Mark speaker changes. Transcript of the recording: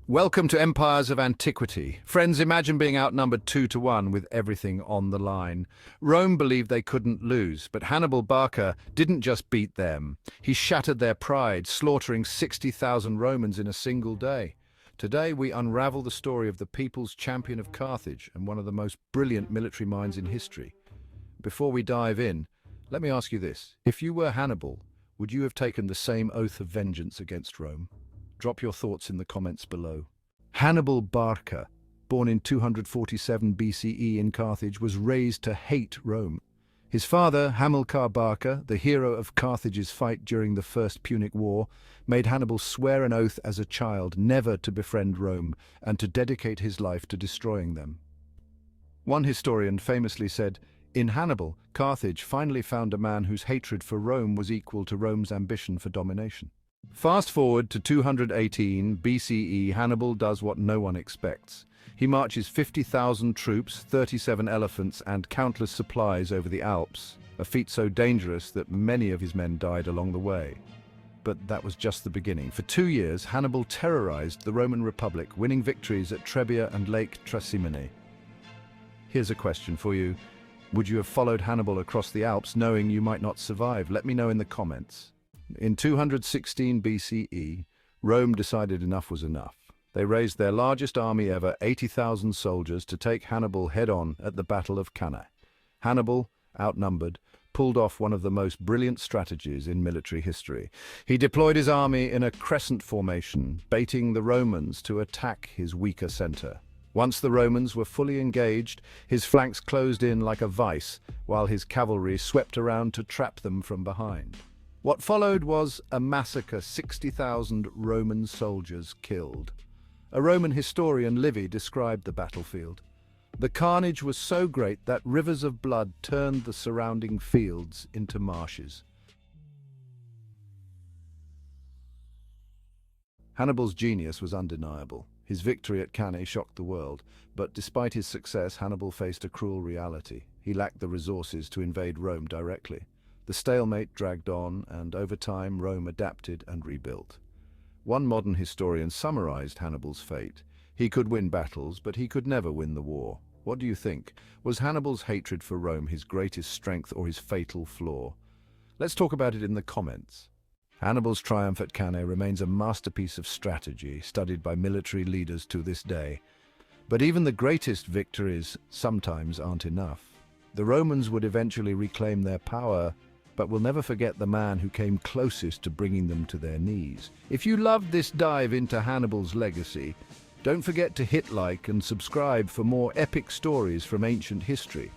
Speaker 1: Welcome to Empires of Antiquity. Friends, imagine being outnumbered 2-1 with everything on the line. Rome believed they couldn't lose, but Hannibal Barca didn't just beat them. He shattered their pride, slaughtering 60,000 Romans in a single day. Today, we unravel the story of the people's champion of Carthage and one of the most brilliant military minds in history. Before we dive in, let me ask you this. If you were Hannibal, would you have taken the same oath of vengeance against Rome? Drop your thoughts in the comments below. Hannibal Barca, born in 247 BCE in Carthage, was raised to hate Rome. His father, Hannibal Barca, the hero of Carthage's fight during the First Punic War, made Hannibal swear an oath as a child never to befriend Rome and to dedicate his life to destroying them. One historian famously said, "In Hannibal, Carthage finally found a man whose hatred for Rome was equal to Rome's ambition for domination." Fast forward to 218 BCE, Hannibal does what no one expects. He marches 50,000 troops, 37 elephants, and countless supplies over the Alps, a feat so dangerous that many of his men died along the way. But that was just the beginning. For 2 years, Hannibal terrorized the Roman Republic, winning victories at Trebia and Lake Trasimene. Here's a question for you. Would you have followed Hannibal across the Alps knowing you might not survive? Let me know in the comments. In 216 BCE, Rome decided enough was enough. They raised their largest army ever, 80,000 soldiers, to take Hannibal head-on at the Battle of Cannae. Hannibal, outnumbered, pulled off one of the most brilliant strategies in military history. He deployed his army in a crescent formation, baiting the Romans to attack his weaker center. Once the Romans were fully engaged, his flanks closed in like a vice, while his cavalry swept around to trap them from behind. What followed was a massacre, 60,000 Roman soldiers killed. A Roman historian, Livy, described the battlefield. The carnage was so great that rivers of blood turned the surrounding fields into marshes. Hannibal's genius was undeniable. His victory at Cannae shocked the world, but despite his success, Hannibal faced a cruel reality. He lacked the resources to invade Rome directly. The stalemate dragged on, and over time Rome adapted and rebuilt. One modern historian summarized Hannibal's fate. He could win battles, but he could never win the war. What do you think? Was Hannibal's hatred for Rome his greatest strength or his fatal flaw? Let's talk about it in the comments. Hannibal's triumph at Cannae remains a masterpiece of strategy, studied by military leaders to this day. But even the greatest victories sometimes aren't enough. The Romans would eventually reclaim their power, but we'll never forget the man who came closest to bringing them to their knees. If you loved this dive into Hannibal's legacy, don't forget to hit like and subscribe for more epic stories from ancient history.